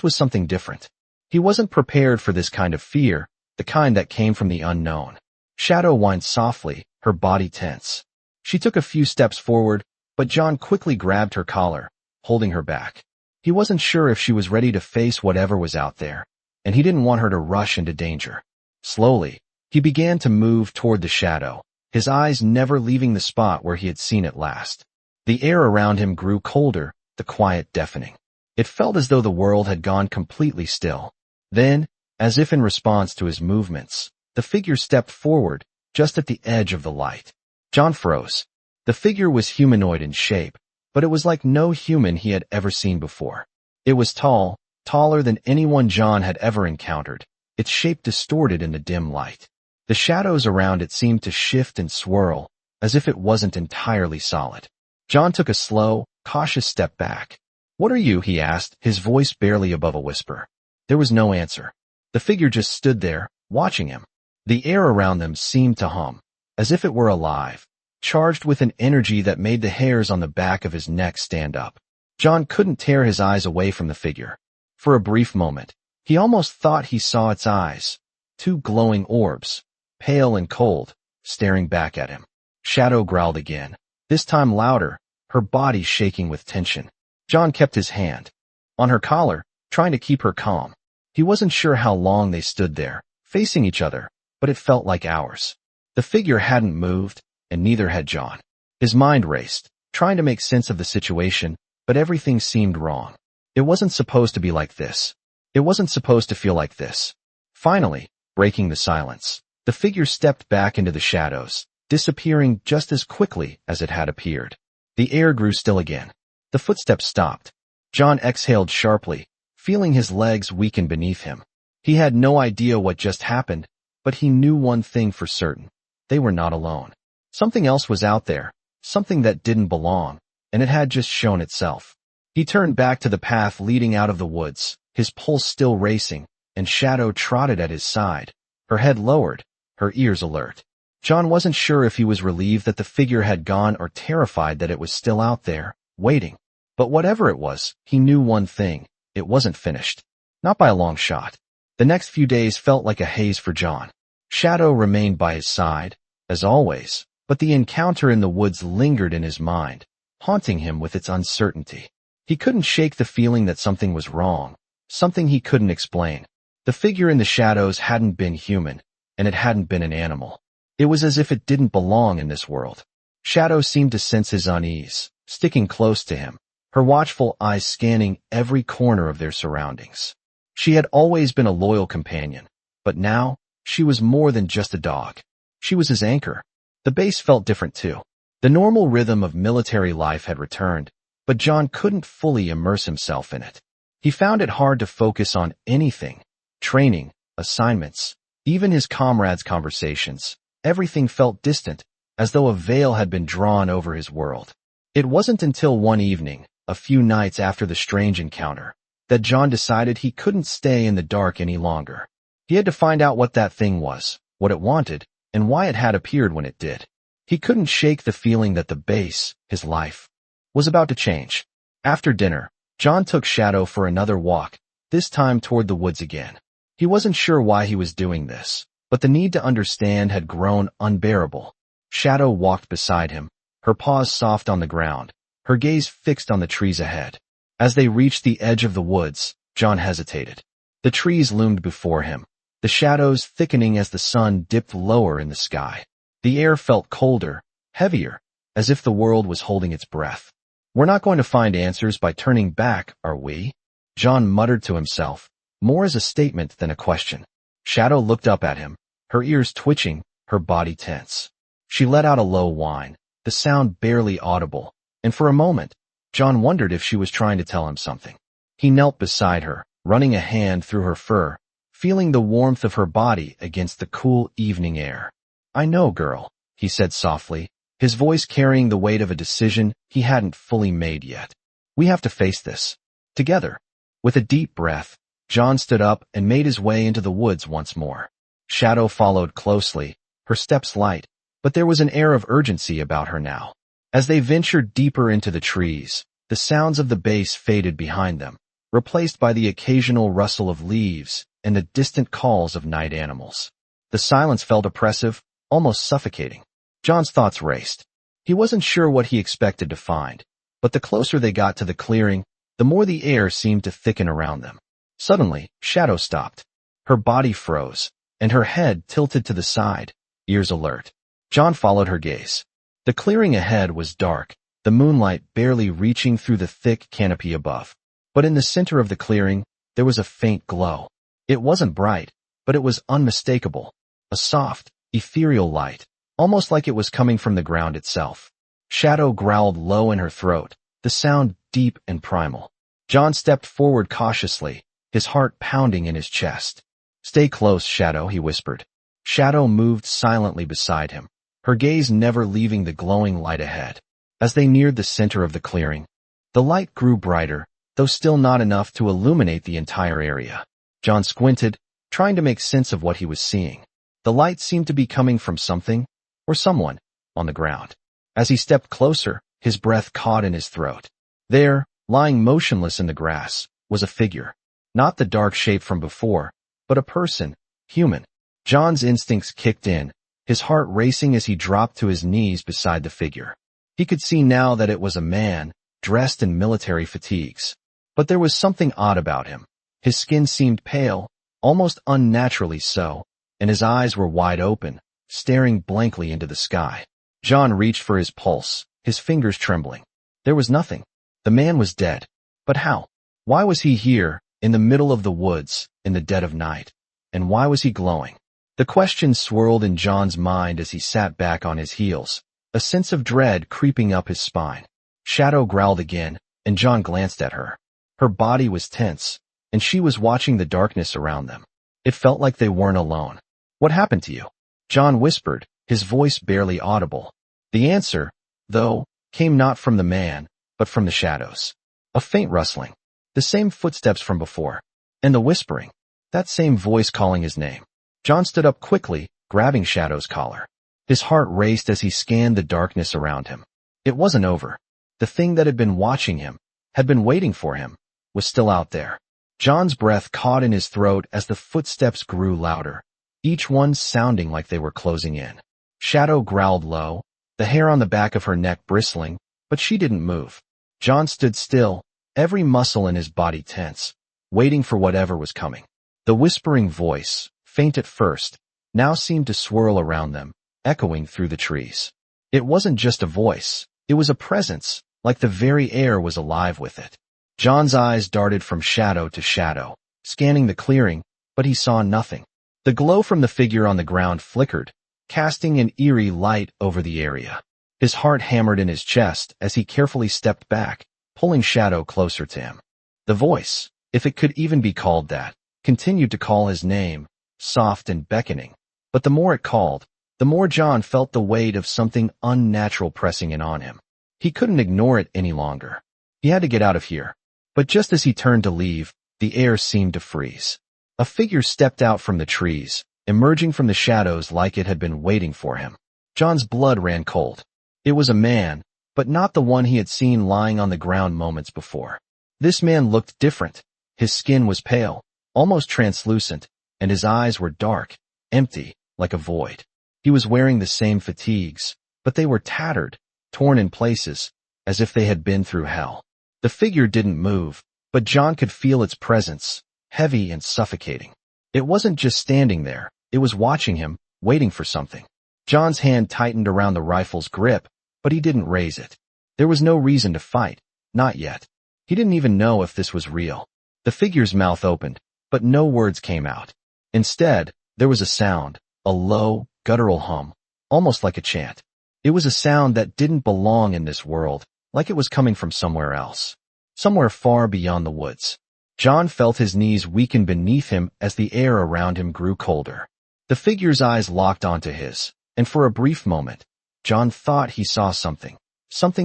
was something different. He wasn't prepared for this kind of fear, the kind that came from the unknown. Shadow whined softly, her body tense. She took a few steps forward, but John quickly grabbed her collar, holding her back. He wasn't sure if she was ready to face whatever was out there, and he didn't want her to rush into danger. Slowly, he began to move toward the shadow, his eyes never leaving the spot where he had seen it last. The air around him grew colder, the quiet deafening. It felt as though the world had gone completely still. Then, as if in response to his movements, the figure stepped forward, just at the edge of the light. John froze. The figure was humanoid in shape, but it was like no human he had ever seen before. It was tall, taller than anyone John had ever encountered, its shape distorted in the dim light. The shadows around it seemed to shift and swirl, as if it wasn't entirely solid. John took a slow, cautious step back. "What are you?" he asked, his voice barely above a whisper. There was no answer. The figure just stood there, watching him. The air around them seemed to hum, as if it were alive, charged with an energy that made the hairs on the back of his neck stand up. John couldn't tear his eyes away from the figure. For a brief moment, he almost thought he saw its eyes, two glowing orbs, pale and cold, staring back at him. Shadow growled again, this time louder, her body shaking with tension. John kept his hand on her collar, trying to keep her calm. He wasn't sure how long they stood there, facing each other, but it felt like hours. The figure hadn't moved, and neither had John. His mind raced, trying to make sense of the situation, but everything seemed wrong. It wasn't supposed to be like this. It wasn't supposed to feel like this. Finally, breaking the silence, the figure stepped back into the shadows, disappearing just as quickly as it had appeared. The air grew still again. The footsteps stopped. John exhaled sharply, feeling his legs weaken beneath him. He had no idea what just happened, but he knew one thing for certain. They were not alone. Something else was out there, something that didn't belong, and it had just shown itself. He turned back to the path leading out of the woods, his pulse still racing, and Shadow trotted at his side, her head lowered, her ears alert. John wasn't sure if he was relieved that the figure had gone or terrified that it was still out there, waiting. But whatever it was, he knew one thing. It wasn't finished. Not by a long shot. The next few days felt like a haze for John. Shadow remained by his side, as always, but the encounter in the woods lingered in his mind, haunting him with its uncertainty. He couldn't shake the feeling that something was wrong, something he couldn't explain. The figure in the shadows hadn't been human, and it hadn't been an animal. It was as if it didn't belong in this world. Shadow seemed to sense his unease, sticking close to him, her watchful eyes scanning every corner of their surroundings. She had always been a loyal companion, but now, she was more than just a dog. She was his anchor. The base felt different too. The normal rhythm of military life had returned, but John couldn't fully immerse himself in it. He found it hard to focus on anything. Training, assignments, even his comrades' conversations. Everything felt distant, as though a veil had been drawn over his world. It wasn't until one evening, a few nights after the strange encounter, that John decided he couldn't stay in the dark any longer. He had to find out what that thing was, what it wanted, and why it had appeared when it did. He couldn't shake the feeling that the base, his life, was about to change. After dinner, John took Shadow for another walk, this time toward the woods again. He wasn't sure why he was doing this, but the need to understand had grown unbearable. Shadow walked beside him, her paws soft on the ground, her gaze fixed on the trees ahead. As they reached the edge of the woods, John hesitated. The trees loomed before him, the shadows thickening as the sun dipped lower in the sky. The air felt colder, heavier, as if the world was holding its breath. "We're not going to find answers by turning back, are we?" John muttered to himself, more as a statement than a question. Shadow looked up at him, her ears twitching, her body tense. She let out a low whine, the sound barely audible, and for a moment, John wondered if she was trying to tell him something. He knelt beside her, running a hand through her fur, feeling the warmth of her body against the cool evening air. "I know, girl," he said softly, his voice carrying the weight of a decision he hadn't fully made yet. "We have to face this. Together." With a deep breath, John stood up and made his way into the woods once more. Shadow followed closely, her steps light, but there was an air of urgency about her now. As they ventured deeper into the trees, the sounds of the base faded behind them, replaced by the occasional rustle of leaves and the distant calls of night animals. The silence felt oppressive, almost suffocating. John's thoughts raced. He wasn't sure what he expected to find, but the closer they got to the clearing, the more the air seemed to thicken around them. Suddenly, Shadow stopped. Her body froze, and her head tilted to the side, ears alert. John followed her gaze. The clearing ahead was dark, the moonlight barely reaching through the thick canopy above. But in the center of the clearing, there was a faint glow. It wasn't bright, but it was unmistakable. A soft, ethereal light, almost like it was coming from the ground itself. Shadow growled low in her throat, the sound deep and primal. John stepped forward cautiously, his heart pounding in his chest. "Stay close, Shadow," he whispered. Shadow moved silently beside him, her gaze never leaving the glowing light ahead. As they neared the center of the clearing, the light grew brighter, though still not enough to illuminate the entire area. John squinted, trying to make sense of what he was seeing. The light seemed to be coming from something, or someone, on the ground. As he stepped closer, his breath caught in his throat. There, lying motionless in the grass, was a figure. Not the dark shape from before, but a person, human. John's instincts kicked in, his heart racing as he dropped to his knees beside the figure. He could see now that it was a man, dressed in military fatigues. But there was something odd about him. His skin seemed pale, almost unnaturally so, and his eyes were wide open, staring blankly into the sky. John reached for his pulse, his fingers trembling. There was nothing. The man was dead. But how? Why was he here, in the middle of the woods, in the dead of night? And why was he glowing? The question swirled in John's mind as he sat back on his heels, a sense of dread creeping up his spine. Shadow growled again, and John glanced at her. Her body was tense, and she was watching the darkness around them. It felt like they weren't alone. "What happened to you?" John whispered, his voice barely audible. The answer, though, came not from the man, but from the shadows. A faint rustling, the same footsteps from before, and the whispering, that same voice calling his name. John stood up quickly, grabbing Shadow's collar. His heart raced as he scanned the darkness around him. It wasn't over. The thing that had been watching him, had been waiting for him, was still out there. John's breath caught in his throat as the footsteps grew louder, each one sounding like they were closing in. Shadow growled low, the hair on the back of her neck bristling, but she didn't move. John stood still, every muscle in his body tense, waiting for whatever was coming. The whispering voice, faint at first, now seemed to swirl around them, echoing through the trees. It wasn't just a voice, it was a presence, like the very air was alive with it. John's eyes darted from shadow to shadow, scanning the clearing, but he saw nothing. The glow from the figure on the ground flickered, casting an eerie light over the area. His heart hammered in his chest as he carefully stepped back, pulling Shadow closer to him. The voice, if it could even be called that, continued to call his name, soft and beckoning. But the more it called, the more John felt the weight of something unnatural pressing in on him. He couldn't ignore it any longer. He had to get out of here. But just as he turned to leave, the air seemed to freeze. A figure stepped out from the trees, emerging from the shadows like it had been waiting for him. John's blood ran cold. It was a man, but not the one he had seen lying on the ground moments before. This man looked different. His skin was pale, almost translucent, and his eyes were dark, empty, like a void. He was wearing the same fatigues, but they were tattered, torn in places, as if they had been through hell. The figure didn't move, but John could feel its presence, heavy and suffocating. It wasn't just standing there, it was watching him, waiting for something. John's hand tightened around the rifle's grip, but he didn't raise it. There was no reason to fight, not yet. He didn't even know if this was real. The figure's mouth opened, but no words came out. Instead, there was a sound, a low, guttural hum, almost like a chant. It was a sound that didn't belong in this world, like it was coming from somewhere else. Somewhere far beyond the woods. John felt his knees weaken beneath him as the air around him grew colder. The figure's eyes locked onto his, and for a brief moment, John thought he saw something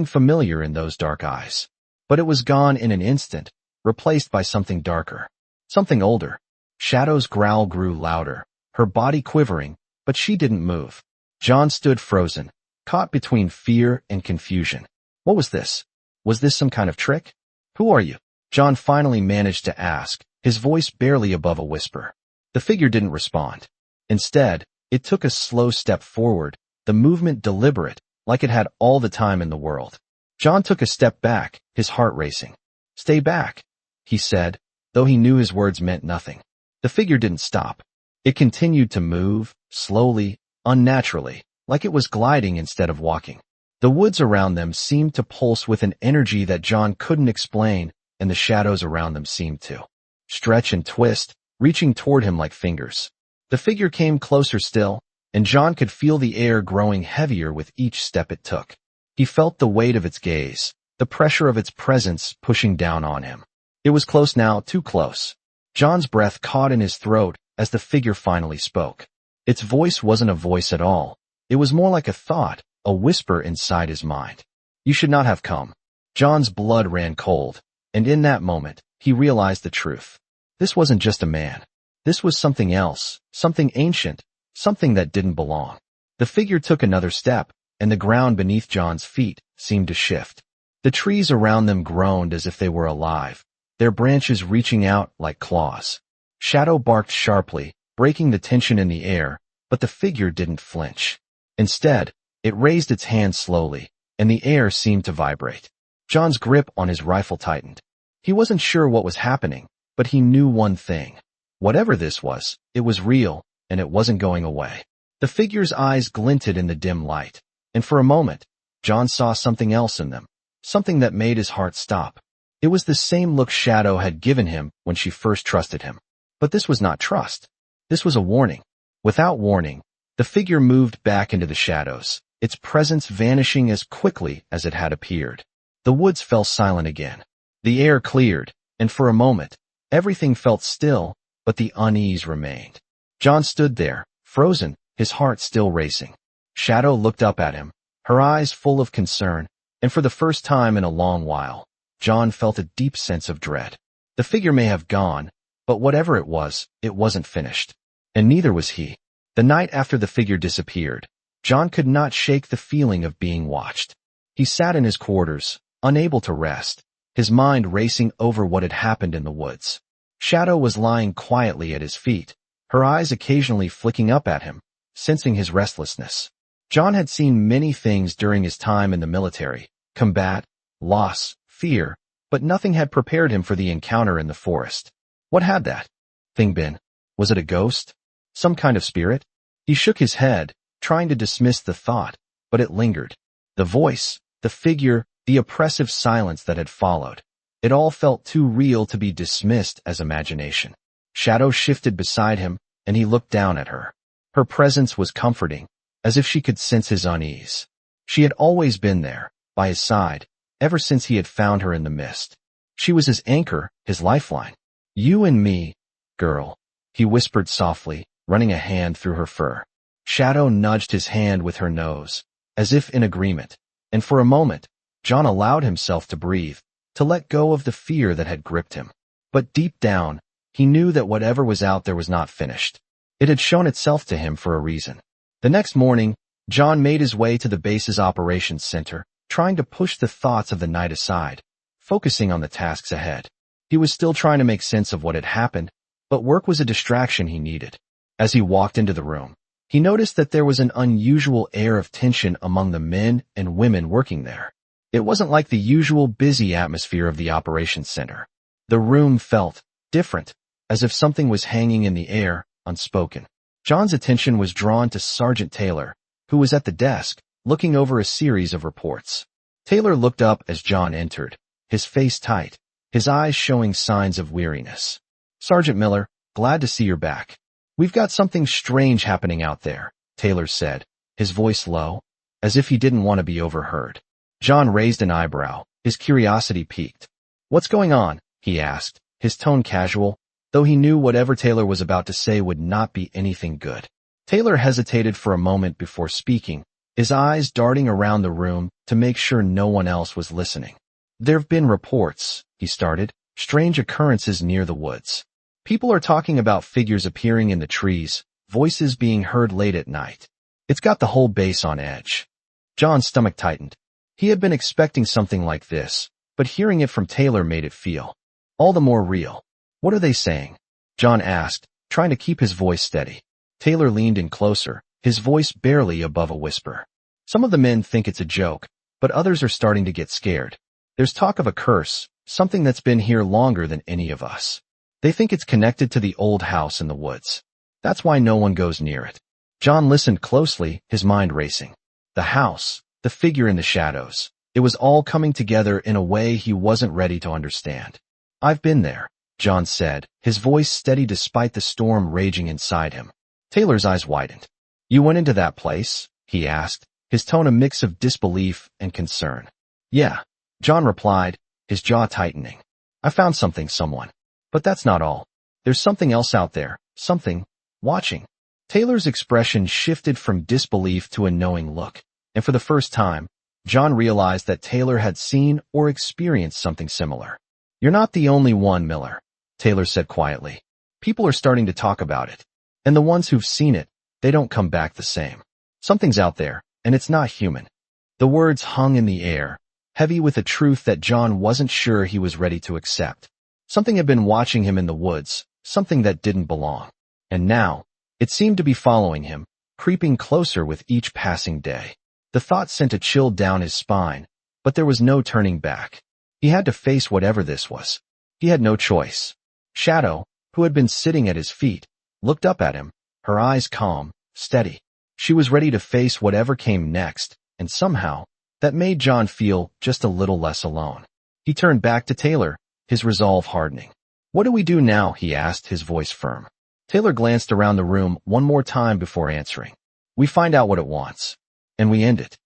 familiar in those dark eyes. But it was gone in an instant, replaced by something darker, something older. Shadow's growl grew louder, her body quivering, but she didn't move. John stood frozen, caught between fear and confusion. What was this? Was this some kind of trick? Who are you? John finally managed to ask, his voice barely above a whisper. The figure didn't respond. Instead, it took a slow step forward, the movement deliberate, like it had all the time in the world. John took a step back, his heart racing. "Stay back," he said, though he knew his words meant nothing. The figure didn't stop. It continued to move, slowly, unnaturally, like it was gliding instead of walking. The woods around them seemed to pulse with an energy that John couldn't explain, and the shadows around them seemed to stretch and twist, reaching toward him like fingers. The figure came closer still, and John could feel the air growing heavier with each step it took. He felt the weight of its gaze, the pressure of its presence pushing down on him. It was close now, too close. John's breath caught in his throat as the figure finally spoke. Its voice wasn't a voice at all. It was more like a thought, a whisper inside his mind. "You should not have come." John's blood ran cold, and in that moment, he realized the truth. This wasn't just a man. This was something else, something ancient, something that didn't belong. The figure took another step, and the ground beneath John's feet seemed to shift. The trees around them groaned as if they were alive, their branches reaching out like claws. Shadow barked sharply, breaking the tension in the air, but the figure didn't flinch. Instead, it raised its hand slowly, and the air seemed to vibrate. John's grip on his rifle tightened. He wasn't sure what was happening, but he knew one thing. Whatever this was, it was real, and it wasn't going away. The figure's eyes glinted in the dim light, and for a moment, John saw something else in them, something that made his heart stop. It was the same look Shadow had given him when she first trusted him. But this was not trust. This was a warning. Without warning, the figure moved back into the shadows, its presence vanishing as quickly as it had appeared. The woods fell silent again. The air cleared, and for a moment, everything felt still, but the unease remained. John stood there, frozen, his heart still racing. Shadow looked up at him, her eyes full of concern, and for the first time in a long while, John felt a deep sense of dread. The figure may have gone, but whatever it wasn't finished. And neither was he. The night after the figure disappeared, John could not shake the feeling of being watched. He sat in his quarters, unable to rest, his mind racing over what had happened in the woods. Shadow was lying quietly at his feet, her eyes occasionally flicking up at him, sensing his restlessness. John had seen many things during his time in the military: combat, loss, fear, but nothing had prepared him for the encounter in the forest. What had that thing been? Was it a ghost? Some kind of spirit? He shook his head, trying to dismiss the thought, but it lingered. The voice, the figure, the oppressive silence that had followed. It all felt too real to be dismissed as imagination. Shadow shifted beside him, and he looked down at her. Her presence was comforting, as if she could sense his unease. She had always been there, by his side, ever since he had found her in the mist. She was his anchor, his lifeline. "You and me, girl," he whispered softly, running a hand through her fur. Shadow nudged his hand with her nose, as if in agreement, and for a moment, John allowed himself to breathe, to let go of the fear that had gripped him. But deep down, he knew that whatever was out there was not finished. It had shown itself to him for a reason. The next morning, John made his way to the base's operations center, trying to push the thoughts of the night aside, focusing on the tasks ahead. He was still trying to make sense of what had happened, but work was a distraction he needed. As he walked into the room, he noticed that there was an unusual air of tension among the men and women working there. It wasn't like the usual busy atmosphere of the operations center. The room felt different, as if something was hanging in the air, unspoken. John's attention was drawn to Sergeant Taylor, who was at the desk, looking over a series of reports. Taylor looked up as John entered, his face tight, his eyes showing signs of weariness. "Sergeant Miller, glad to see you're back. We've got something strange happening out there," Taylor said, his voice low, as if he didn't want to be overheard. John raised an eyebrow, his curiosity piqued. "What's going on?" he asked, his tone casual, though he knew whatever Taylor was about to say would not be anything good. Taylor hesitated for a moment before speaking, his eyes darting around the room to make sure no one else was listening. "There've been reports," he started, "strange occurrences near the woods. People are talking about figures appearing in the trees, voices being heard late at night. It's got the whole base on edge." John's stomach tightened. He had been expecting something like this, but hearing it from Taylor made it feel all the more real. "What are they saying?" John asked, trying to keep his voice steady. Taylor leaned in closer, his voice barely above a whisper. Some of the men think it's a joke, but others are starting to get scared. There's talk of a curse, something that's been here longer than any of us. They think it's connected to the old house in the woods. That's why no one goes near it. John listened closely, his mind racing. The house, the figure in the shadows. It was all coming together in a way he wasn't ready to understand. I've been there, John said, his voice steady despite the storm raging inside him. Taylor's eyes widened. You went into that place? He asked, his tone a mix of disbelief and concern. Yeah, John replied, his jaw tightening. I found someone. But that's not all. There's something else out there, something, watching. Taylor's expression shifted from disbelief to a knowing look, and for the first time, John realized that Taylor had seen or experienced something similar. You're not the only one, Miller, Taylor said quietly. People are starting to talk about it. And the ones who've seen it, they don't come back the same. Something's out there, and it's not human. The words hung in the air, heavy with a truth that John wasn't sure he was ready to accept. Something had been watching him in the woods, something that didn't belong. And now, it seemed to be following him, creeping closer with each passing day. The thought sent a chill down his spine, but there was no turning back. He had to face whatever this was. He had no choice. Shadow, who had been sitting at his feet, looked up at him, her eyes calm, steady. She was ready to face whatever came next, and somehow, that made John feel just a little less alone. He turned back to Taylor, his resolve hardening. What do we do now? He asked, his voice firm. Taylor glanced around the room one more time before answering. We find out what it wants. And we end it.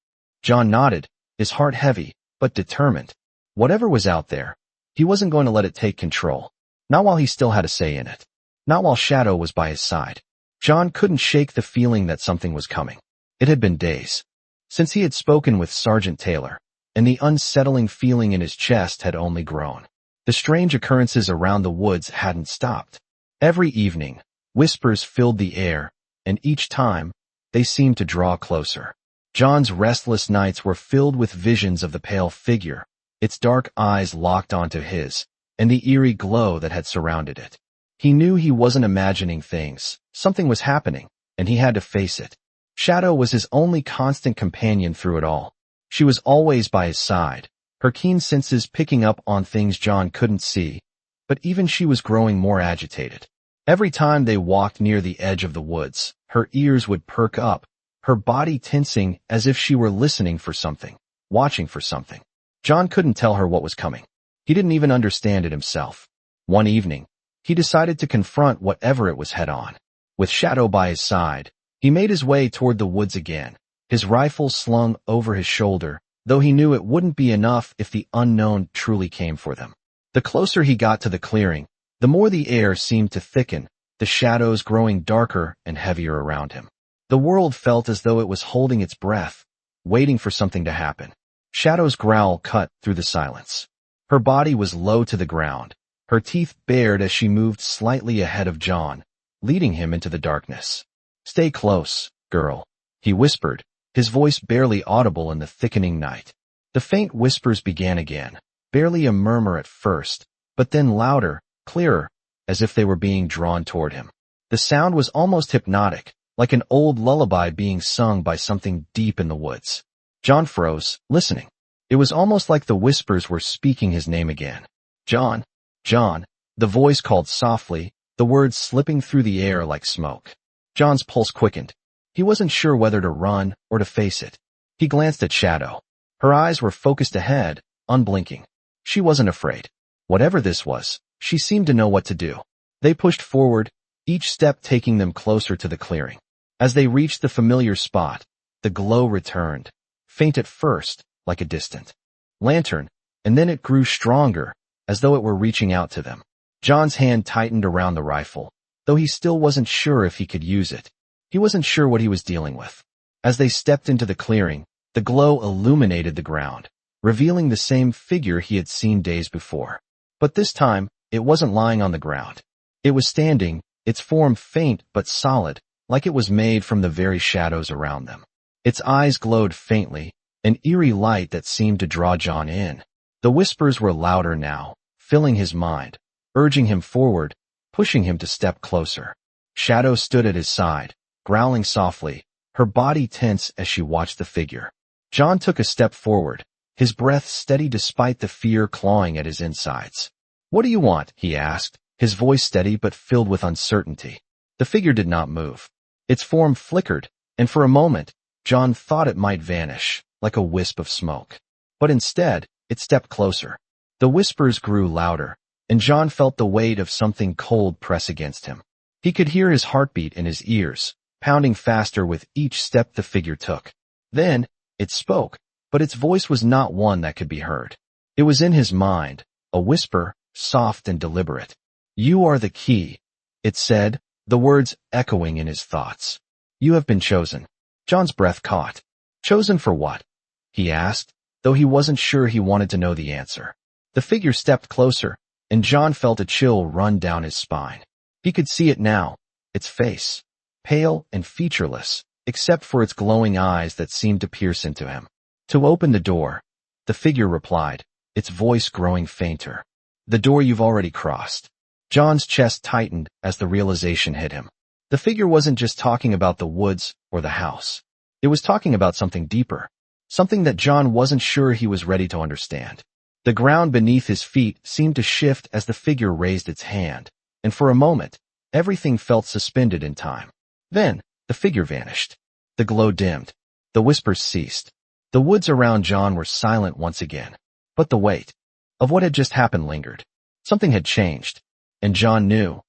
John nodded, his heart heavy, but determined. Whatever was out there, he wasn't going to let it take control. Not while he still had a say in it. Not while Shadow was by his side. John couldn't shake the feeling that something was coming. It had been days since he had spoken with Sergeant Taylor, and the unsettling feeling in his chest had only grown. The strange occurrences around the woods hadn't stopped. Every evening, whispers filled the air, and each time, they seemed to draw closer. John's restless nights were filled with visions of the pale figure, its dark eyes locked onto his, and the eerie glow that had surrounded it. He knew he wasn't imagining things. Something was happening, and he had to face it. Shadow was his only constant companion through it all. She was always by his side, her keen senses picking up on things John couldn't see, but even she was growing more agitated. Every time they walked near the edge of the woods, her ears would perk up, her body tensing as if she were listening for something, watching for something. John couldn't tell her what was coming. He didn't even understand it himself. One evening, he decided to confront whatever it was head-on. With Shadow by his side, he made his way toward the woods again, his rifle slung over his shoulder, though he knew it wouldn't be enough if the unknown truly came for them. The closer he got to the clearing, the more the air seemed to thicken, the shadows growing darker and heavier around him. The world felt as though it was holding its breath, waiting for something to happen. Shadow's growl cut through the silence. Her body was low to the ground, her teeth bared as she moved slightly ahead of John, leading him into the darkness. Stay close, girl, he whispered, his voice barely audible in the thickening night. The faint whispers began again, barely a murmur at first, but then louder, clearer, as if they were being drawn toward him. The sound was almost hypnotic, like an old lullaby being sung by something deep in the woods. John froze, listening. It was almost like the whispers were speaking his name again. John, John, the voice called softly, the words slipping through the air like smoke. John's pulse quickened. He wasn't sure whether to run or to face it. He glanced at Shadow. Her eyes were focused ahead, unblinking. She wasn't afraid. Whatever this was, she seemed to know what to do. They pushed forward, each step taking them closer to the clearing. As they reached the familiar spot, the glow returned, faint at first, like a distant lantern, and then it grew stronger, as though it were reaching out to them. John's hand tightened around the rifle, though he still wasn't sure if he could use it. He wasn't sure what he was dealing with. As they stepped into the clearing, the glow illuminated the ground, revealing the same figure he had seen days before. But this time, it wasn't lying on the ground. It was standing, its form faint but solid, like it was made from the very shadows around them. Its eyes glowed faintly, an eerie light that seemed to draw John in. The whispers were louder now, filling his mind, urging him forward, pushing him to step closer. Shadow stood at his side, growling softly, her body tense as she watched the figure. John took a step forward, his breath steady despite the fear clawing at his insides. "What do you want?" he asked, his voice steady but filled with uncertainty. The figure did not move. Its form flickered, and for a moment, John thought it might vanish, like a wisp of smoke. But instead, it stepped closer. The whispers grew louder, and John felt the weight of something cold press against him. He could hear his heartbeat in his ears, pounding faster with each step the figure took. Then, it spoke, but its voice was not one that could be heard. It was in his mind, a whisper, soft and deliberate. "You are the key," it said, the words echoing in his thoughts. "You have been chosen." John's breath caught. "Chosen for what?" he asked, though he wasn't sure he wanted to know the answer. The figure stepped closer, and John felt a chill run down his spine. He could see it now, its face, pale and featureless, except for its glowing eyes that seemed to pierce into him. "To open the door," the figure replied, its voice growing fainter. "The door you've already crossed." John's chest tightened as the realization hit him. The figure wasn't just talking about the woods or the house. It was talking about something deeper, something that John wasn't sure he was ready to understand. The ground beneath his feet seemed to shift as the figure raised its hand, and for a moment, everything felt suspended in time. Then, the figure vanished. The glow dimmed. The whispers ceased. The woods around John were silent once again. But the weight of what had just happened lingered. Something had changed, and John knew,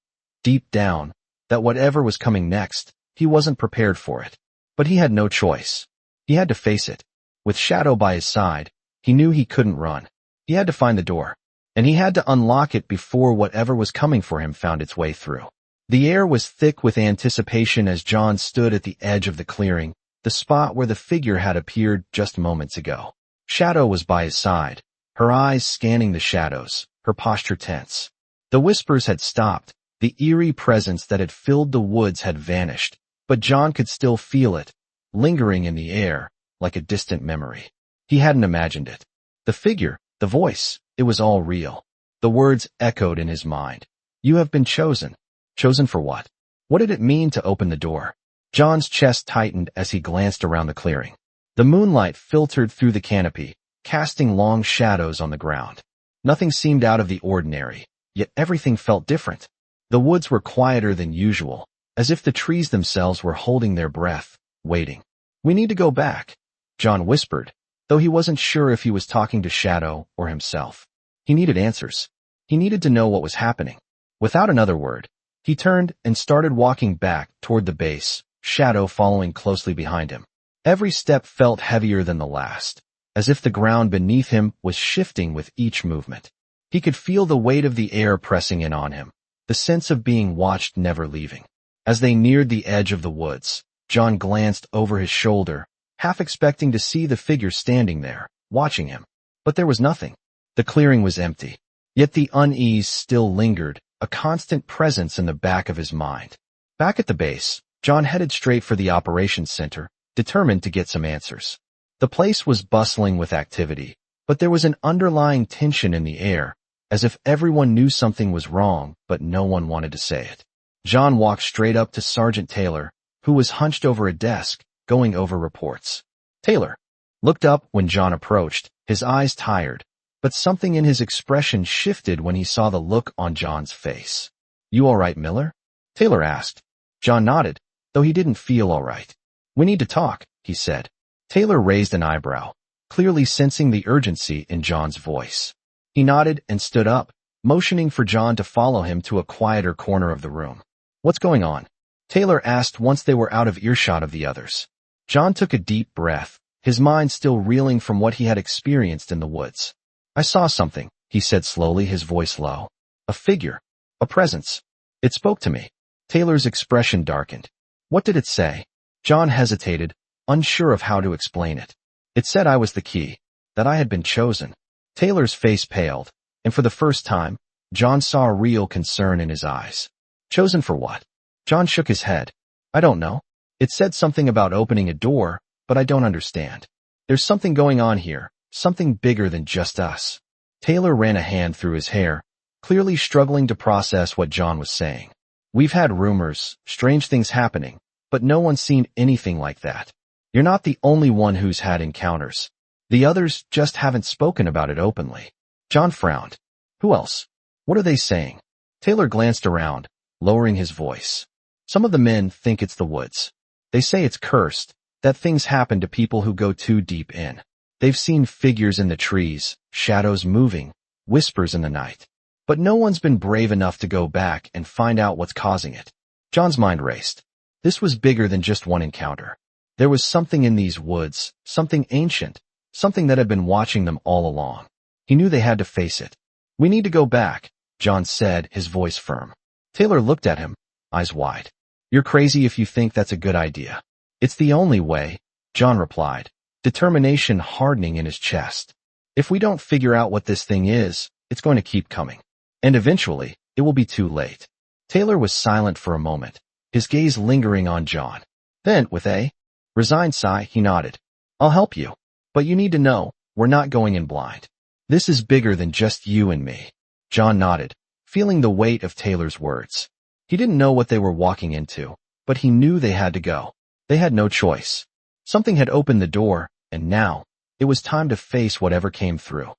deep down, that whatever was coming next, he wasn't prepared for it. But he had no choice. He had to face it. With Shadow by his side, he knew he couldn't run. He had to find the door, and he had to unlock it before whatever was coming for him found its way through. The air was thick with anticipation as John stood at the edge of the clearing, the spot where the figure had appeared just moments ago. Shadow was by his side, her eyes scanning the shadows, her posture tense. The whispers had stopped, the eerie presence that had filled the woods had vanished, but John could still feel it, lingering in the air, like a distant memory. He hadn't imagined it. The figure, the voice, it was all real. The words echoed in his mind. "You have been chosen." Chosen for what? What did it mean to open the door? John's chest tightened as he glanced around the clearing. The moonlight filtered through the canopy, casting long shadows on the ground. Nothing seemed out of the ordinary, yet everything felt different. The woods were quieter than usual, as if the trees themselves were holding their breath, waiting. "We need to go back," John whispered, though he wasn't sure if he was talking to Shadow or himself. He needed answers. He needed to know what was happening. Without another word, he turned and started walking back toward the base, Shadow following closely behind him. Every step felt heavier than the last, as if the ground beneath him was shifting with each movement. He could feel the weight of the air pressing in on him, the sense of being watched never leaving. As they neared the edge of the woods, John glanced over his shoulder, half expecting to see the figure standing there, watching him. But there was nothing. The clearing was empty. Yet the unease still lingered, a constant presence in the back of his mind. Back at the base, John headed straight for the operations center, determined to get some answers. The place was bustling with activity, but there was an underlying tension in the air, as if everyone knew something was wrong, but no one wanted to say it. John walked straight up to Sergeant Taylor, who was hunched over a desk, going over reports. Taylor looked up when John approached, his eyes tired, but something in his expression shifted when he saw the look on John's face. "You all right, Miller?" Taylor asked. John nodded, though he didn't feel all right. "We need to talk," he said. Taylor raised an eyebrow, clearly sensing the urgency in John's voice. He nodded and stood up, motioning for John to follow him to a quieter corner of the room. "What's going on?" Taylor asked once they were out of earshot of the others. John took a deep breath, his mind still reeling from what he had experienced in the woods. "I saw something," he said slowly, his voice low. "A figure. A presence. It spoke to me." Taylor's expression darkened. "What did it say?" John hesitated, unsure of how to explain it. "It said I was the key, that I had been chosen." Taylor's face paled, and for the first time, John saw real concern in his eyes. "Chosen for what?" John shook his head. "I don't know. It said something about opening a door, but I don't understand. There's something going on here, something bigger than just us." Taylor ran a hand through his hair, clearly struggling to process what John was saying. We've had rumors, strange things happening, but no one's seen anything like that. You're not the only one who's had encounters. The others just haven't spoken about it openly. John frowned. Who else? What are they saying? Taylor glanced around, lowering his voice. Some of the men think it's the woods. They say it's cursed, that things happen to people who go too deep in. They've seen figures in the trees, shadows moving, whispers in the night. But no one's been brave enough to go back and find out what's causing it. John's mind raced. This was bigger than just one encounter. There was something in these woods, something ancient, something that had been watching them all along. He knew they had to face it. We need to go back, John said, his voice firm. Taylor looked at him, eyes wide. You're crazy if you think that's a good idea. It's the only way, John replied, determination hardening in his chest. If we don't figure out what this thing is, it's going to keep coming. And eventually, it will be too late. Taylor was silent for a moment, his gaze lingering on John. Then, with a resigned sigh, he nodded. I'll help you. But you need to know, we're not going in blind. This is bigger than just you and me. John nodded, feeling the weight of Taylor's words. He didn't know what they were walking into, but he knew they had to go. They had no choice. Something had opened the door, and now, it was time to face whatever came through.